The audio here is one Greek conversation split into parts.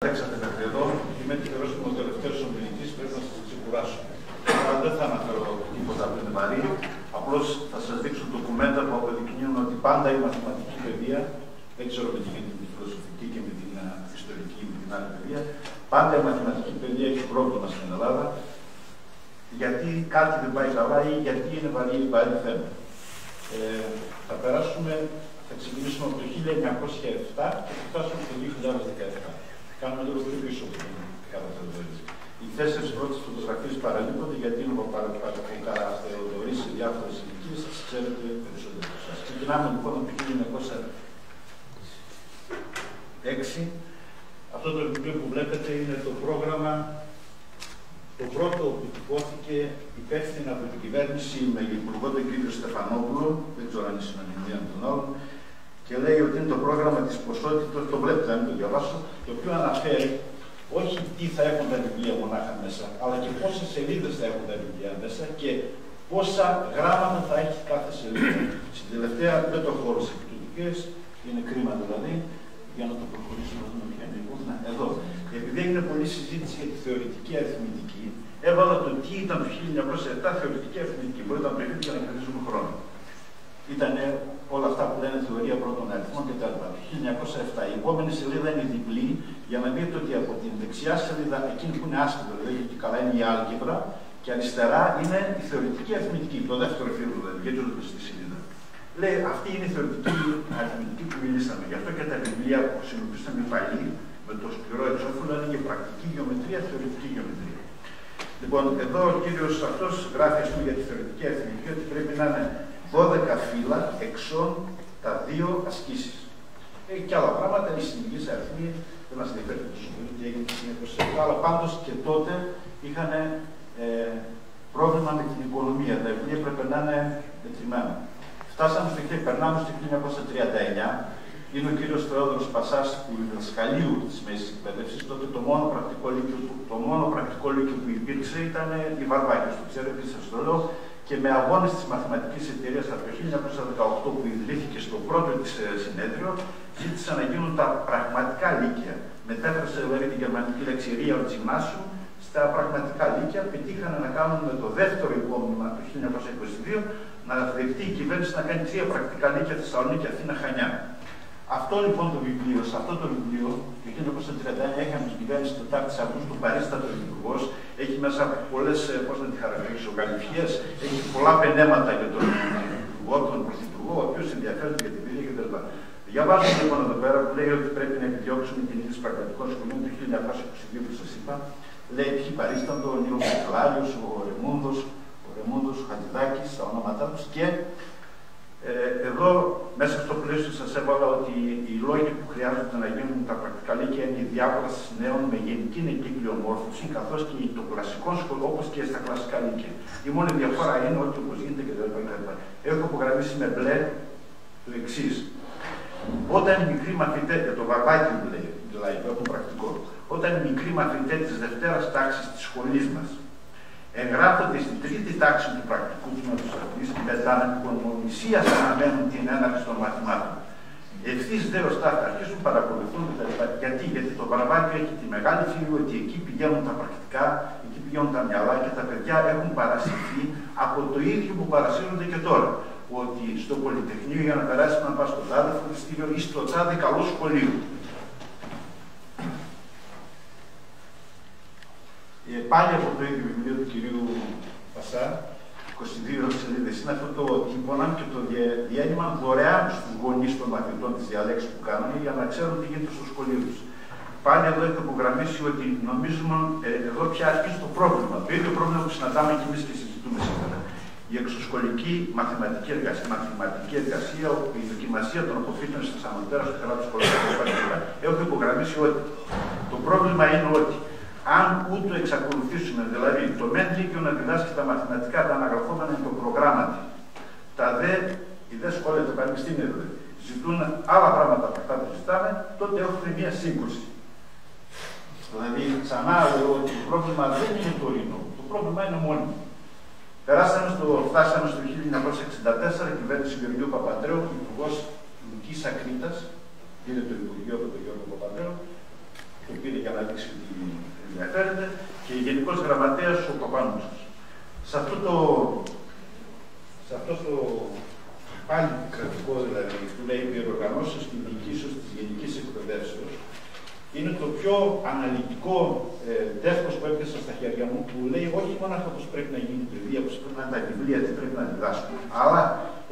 Παίξατε μέχρι εδώ. Είμαι τυχερός που είμαι ο τελευταίος ομιλητής, πρέπει να σας ξεκουράσω. Αλλά δεν θα αναφέρω τίποτα που είναι βαρύ. Απλώς θα σας δείξω ντοκουμέντα που αποδεικνύουν ότι πάντα η μαθηματική παιδεία, δεν ξέρω με τι γίνεται με τη φιλοσοφική και με την ιστορική ή με την άλλη παιδεία, πάντα η μαθηματική παιδεία έχει πρόβλημα στην Ελλάδα. Γιατί κάτι δεν πάει καλά ή γιατί είναι βαρύ θέμα. Θα ξεκινήσουμε από το 1907 και θα φτάσουμε το 2017. Κάνουμε λίγο πιο πίσω από την καταθεωρήση. Οι 4 πρώτες φωτογραφίες παραλείπονται γιατί είναι ο Θεοδωρής σε διάφορες ηλικίες, σας ξέρετε περισσότερο από εσάς. Ξεκινάμε λοιπόν από το 1906. Αυτό το βιβλίο που βλέπετε είναι το πρόγραμμα, το πρώτο που τυπώθηκε υπεύθυνα από την κυβέρνηση με υπουργό τον κύριο Στεφανόπουλο, δεν ξέρω αν είναι συνωνυμία με τον άλλον, και λέει ότι είναι το πρόγραμμα της ποσότητας, το βλέπετε, αν το διαβάσω, το οποίο αναφέρει όχι τι θα έχουν τα βιβλία μονάχα μέσα, αλλά και πόσες σελίδες θα έχουν τα βιβλία μέσα και πόσα γράμματα θα έχει κάθε σελίδα. Στην τελευταία δεν το έχω όλες τις εκπτωτικές, είναι κρίμα δηλαδή, για να το προχωρήσουμε να δούμε ποια είναι η κούθνα. Εδώ. Επειδή έγινε πολλή συζήτηση για τη θεωρητική αριθμητική, έβαλα το τι ήταν το 1907 θεωρητική αριθμητική. Μπορείτε να περιμένετε για να κρατήσουμε χρόνο. Ήταν όλα αυτά που λένε θεωρία πρώτων αριθμών κτλ. Το 1907. Η επόμενη σελίδα είναι διπλή για να δείτε ότι από την δεξιά σελίδα, εκείνη που είναι άσχετο, δηλαδή και καλά είναι η άλγευρα, και αριστερά είναι η θεωρητική αριθμητική, το δεύτερο φύλλο δηλαδή, γιατί το στη σελίδα. Λέει, αυτή είναι η θεωρητική αριθμητική που μιλήσαμε. Γι' αυτό και τα βιβλία που χρησιμοποιήσαμε παλιοί, με το σκληρό εξώφυλλο, είναι για πρακτική γεωμετρία, θεωρητική γεωμετρία. Λοιπόν, εδώ ο κύριος αυτός γράφει για τη θεωρητική αριθμητική ότι πρέπει να είναι 12 φύλλα εξών τα 2 ασκήσεις. Και άλλα πράγματα, οι συνεχείς αριθμοί, δεν μας ενδιαφέρει τόσο πολύ τι έγινε συνήθως, αλλά πάντως και τότε είχαν πρόβλημα με την οικονομία. Τα βιβλία πρέπει να είναι μετρημένα. Φτάσαμε περνάμε στο 1939. Είναι ο κύριος Θεόδωρος Πασάς, του διδασκαλίου της μέσης εκπαίδευσης. Τότε το μόνο πρακτικό λύκειο που υπήρξε ήταν η Βαρβάκη, το ξέρετε, σας το λέω, και με αγώνες της μαθηματικής εταιρείας από το 1918 που ιδρύθηκε στο πρώτο της συνέδριο, ζήτησαν να γίνουν τα πραγματικά λύκεια. Μετέφρασε δηλαδή την γερμανική λέξη Real Gymnasium στα πραγματικά λύκεια. Πετύχανε να κάνουν με το δεύτερο υπόμνημα το 1922 να δεχτεί η κυβέρνηση να κάνει 3 πρακτικά λύκεια Θεσσαλονίκη, Αθήνα, Χανιά. Αυτό λοιπόν το βιβλίο, σε αυτό το βιβλίο, το 1931 είχαμε την κυβέρνηση του 4 Αυγούστου, παρίστατο υπουργός, έχει μέσα πολλές, πώς να τη χαρακτηρίσω, γαλυφιές, έχει πολλά πενέματα για τον υπουργό, τον πρωθυπουργό, ο οποίος ενδιαφέρεται για την παιδεία κτλ. Διαβάζουμε λοιπόν εδώ πέρα που λέει ότι πρέπει να επιδιώξουμε την ίδρυση πραγματικών σχολείων του 1922 που σας είπα. Λέει ποιοι παρίσταντο, ο Νίκος Κεκλάριος, ο Ρεμούντος, ο Χατζηδάκης, τα ονόματά τους και εδώ μέσα στο πλαίσιο σας έβαλα ότι οι λόγοι που χρειάζονται να γίνουν τα πρακτικά λύκεια είναι η διάβραση νέων με γενική νεκύκλιο μόρφωση, καθώς και το κλασικό σχολείο, όπως και στα κλασικά λύκεια. Η μόνη διαφορά είναι ότι όπως γίνεται και δεν το έχω υπογραμμίσει με μπλε το εξής. Όταν οι μικροί μαθητές, το Βαρβάκι δηλαδή, το έχουν πρακτικό, όταν οι μικροί μαθητές της δευτέρας τάξης της σχολής μας εγγράφονται στην 3η τάξη του πρακτικού τμήματος αυτής, με τα ανυπομονησία αναμένουν την έναρξη των μαθημάτων. Ευθύς δε ως τάχτα αρχίζουν, παρακολουθούν κτλ. Γιατί το Βαρβάκι έχει τη μεγάλη φύγη ότι εκεί πηγαίνουν τα πρακτικά, εκεί πηγαίνουν τα μυαλά και τα παιδιά έχουν παρασυρθεί από το ίδιο που παρασύρονται και τώρα. Ότι στο Πολυτεχνείο για να περάσει να πας στο τάδε φροντιστήριο ή στο τάδε καλό σχολείο. Πάλι από το ίδιο βιβλίο του κυρίου Πασά, 22 σελίδες, είναι αυτό το τύπωναν και το διένυμαν δωρεάν στους γονείς των μαθητών της διαλέξης που κάνανε για να ξέρουν τι γίνεται στο σχολείο τους. Πάλι εδώ έχω υπογραμμίσει ότι νομίζουμε εδώ πια αρχίζει το πρόβλημα. Το ίδιο πρόβλημα που συναντάμε και εμείς και συζητούμε σήμερα. Η εξωσχολική μαθηματική εργασία, η δοκιμασία των αποφύτων στα ανωτέρα στο καλά του σχολείου κλπ. Έχω υπογραμμίσει ότι το πρόβλημα είναι ότι αν ούτω εξακολουθήσουμε, δηλαδή το μεν λύκειο να διδάσκει τα μαθηματικά, τα αναγραφόμενα είναι το προγράμματι, οι δε σχόλια, τα πανεπιστήμια δηλαδή, ζητούν άλλα πράγματα από αυτά που ζητάμε, τότε έχουμε μια σύγκρουση. Δηλαδή, ξανά λέω ότι το πρόβλημα δεν είναι το ορεινό, το πρόβλημα είναι μόνιμο. Φτάσαμε στο 1964, η κυβέρνηση Γεωργίου Παπανδρέου, υπουργός Λουκής Ακρίτας, πήρε το Υπουργείο από τον Γιώργο Παπανδρέου, το πήρε για να δείξει ότι ενδιαφέρεται, και Γενικός Γραμματέας ο Παπανούσας. Σε αυτό το πάλι κρατικό, δηλαδή, που λέει διοργανώσεις και διοικήσεις της Γενικής Εκπαιδεύσεως, είναι το πιο αναλυτικό τεύχος που έπιασα στα χέρια μου, που λέει όχι μόνο πώς πρέπει να γίνει η παιδεία, πώς πρέπει να είναι τα βιβλία, τι πρέπει να διδάσκουν, αλλά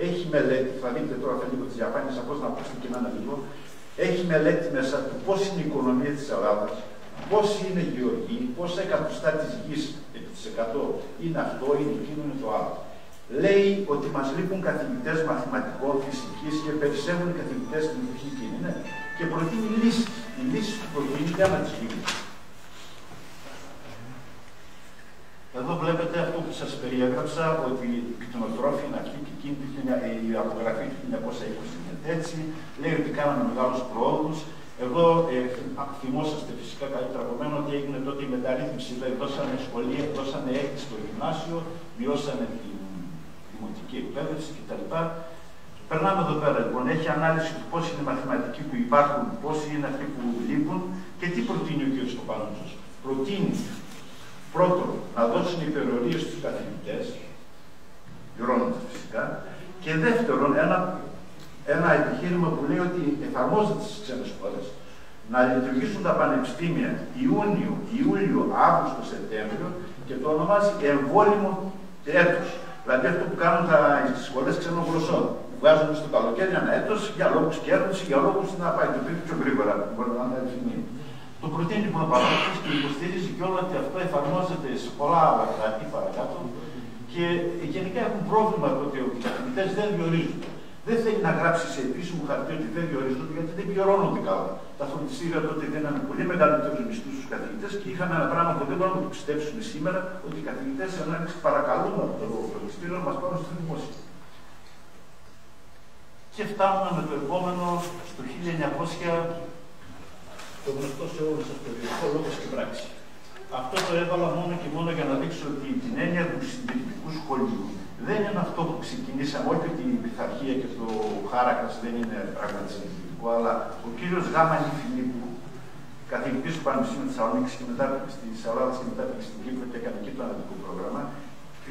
έχει μελέτη, θα δείτε τώρα θα λίγο τις διαφάνειες, απλώς να ακούσετε και ένα λίγο, έχει μελέτη μέσα του πώς είναι η οικονομία της Ελλάδας, πώς είναι η γεωργία, πόσα εκατοστά της γης επί της 100 είναι αυτό, είναι εκείνο, είναι το άλλο. Λέει ότι μας λείπουν καθηγητές μαθηματικών, φυσικής και περισσεύουν οι καθηγητές στην εποχή εκείνη. Ναι. Και προτείνει λύσεις. Οι λύσεις που προτείνει δεν να τις λύσεις. Εδώ βλέπετε αυτό που σας περιέγραψα, ότι η κτηνοτρόφη είναι αυτή και εκείνη η απογραφή του 1920 είναι έτσι. Λέει ότι κάναμε μεγάλους προόδους. Εδώ θυμόσαστε φυσικά καλύτερα από μένα ότι έγινε τότε η μεταρρύθμιση. Δηλαδή δώσανε σχολεία, δώσανε έκτη στο γυμνάσιο, μειώσανε τη δημοτική εκπαίδευση κτλ. Περνάμε εδώ πέρα λοιπόν. Έχει ανάλυση του πώς είναι οι μαθηματικοί που υπάρχουν, πόσοι είναι αυτοί που λείπουν και τι προτείνει ο κ. Παπανούσας. Προτείνει πρώτον να δώσουν υπερορίες στους καθηγητές, πληρώνοντας φυσικά, και δεύτερον ένα επιχείρημα που λέει ότι εφαρμόζεται στις ξένες χώρες να λειτουργήσουν τα πανεπιστήμια Ιούνιο, Ιούλιο, Αύγουστο, Σεπτέμβριο και το ονομάζει εμβόλυμο έτος. Δηλαδή αυτό που κάνουν οι σχολές ξένων γλωσσών. Βγάζουν στο καλοκαίρι ένα έτος για λόγους κέρδους ή για λόγους να πάει το πίσω πιο γρήγορα. Μπορεί να είναι ευθυνή. Το προτείνει λοιπόν ο Παπανούσας και υποστηρίζει και όλα ότι αυτό εφαρμόζεται σε πολλά άλλα κράτη παρακάτω και γενικά έχουν πρόβλημα ότι οι καθηγητές δεν διορίζονται. Δεν θέλει να γράψει σε επίσημο χαρτί ότι δεν διορίζονται γιατί δεν πληρώνονται καλά. Τα φροντιστήρια τότε δίνανε πολύ μεγαλύτερου μισθού στους καθηγητές και είχαν ένα πράγμα που δεν μπορούμε να το πιστέψουμε σήμερα, ότι οι καθηγητές παρακαλούν από το φροντιστήριο να μας πάρουν στο δημόσιο. Και φτάνουμε με το επόμενο στο 1900, το γνωστό σε όλους αυτό, το λόγος και πράξη. Αυτό το έβαλα μόνο και μόνο για να δείξω ότι την έννοια του συντηρητικού σχολείου δεν είναι αυτό που ξεκινήσαμε, όχι ότι η πειθαρχία και το χάρακας δεν είναι πράγματι συντηρητικό, αλλά ο κύριος Γάμανη Φιλίππου, καθηγητής του Πανεπιστήμιου της Θεσσαλονίκης και μετά της Ελλάδας και μετά πήγε στην Κύπρο και έκανε εκεί το αναδικό πρόγραμμα,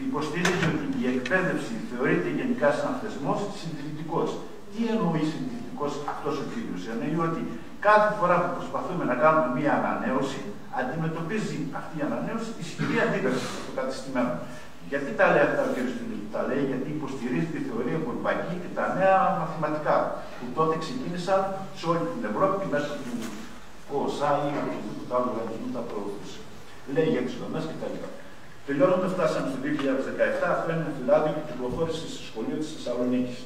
υποστήριζε ότι η εκπαίδευση θεωρείται γενικά σαν θεσμός συντηρητικός. Τι εννοεί συντηρητικός αυτός ο κύριος? Εννοεί ότι κάθε φορά που προσπαθούμε να κάνουμε μία ανανέωση, αντιμετωπίζει αυτή η ανανέωση ισχυρή αντίδραση στο κατεστημένο. Γιατί τα λέει αυτά ο κ. Φιλίππου? Τα λέει γιατί υποστηρίζει τη θεωρία Μπουρμπακή και τα νέα μαθηματικά που τότε ξεκίνησαν σε όλη την Ευρώπη μέσω του ΟΣΑ ή οποιοδήποτε άλλο οργανισμού τα προωθούσε. Λέει για τις δομές κτλ. Τελειώνοντας, φτάσαμε στο 2017, αυτό είναι ένα φυλάδιο που κυκλοφόρησε στο σχολείο της Θεσσαλονίκης.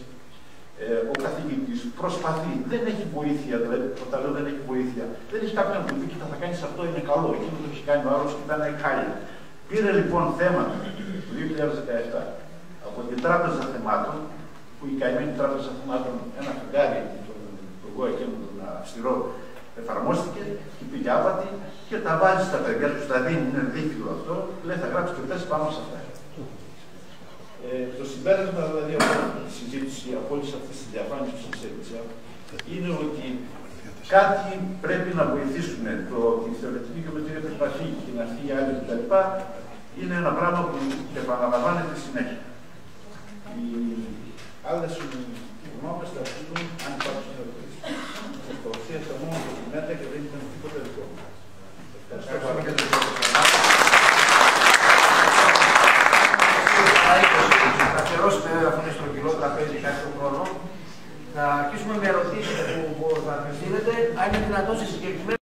Ο καθηγητής προσπαθεί, δεν έχει βοήθεια, δηλαδή όταν λέω δεν έχει βοήθεια, δεν έχει κάποιον που πει: κοίτα, θα κάνεις αυτό, είναι καλό. Εκείνο το έχει κάνει ο άλλος και ήταν χάλια. Πήρε λοιπόν θέματα το 2017 από την Τράπεζα Θεμάτων, που η καημένη Τράπεζα Θεμάτων, ένα φεγγάρι, τον υπουργό εκείνο τον αυστηρό, εφαρμόστηκε και πήγε άπατη και τα βάζει στα παιδιά του, τα δίνει, είναι δίκτυο αυτό, λέει θα γράψει κριτές πάνω σε αυτά. Το συμπέρασμα δηλαδή από τη συζήτηση, από όλες αυτές τις διαφάνειες που σας έδειξα, είναι ότι κάτι πρέπει να βοηθήσουν την θεωρητική γεωμετρία του επαφή και την αρχή άλλη κτλ. Είναι ένα πράγμα που επαναλαμβάνεται συνέχεια. Οι άλλες γνώμες θα αφήνουν αν υπάρχουν ερωτήσεις. Σας παρουσίασα μόνο το κομμάτι και δεν ήταν τίποτα δικό μου. Θα αφιερώσουμε αφού είναι στρογγυλό τραπέζι κάτι τον χρόνο. Θα αρχίσουμε με ερωτήσεις που θα απευθύνετε, αν είναι δυνατόν σε συγκεκριμένο.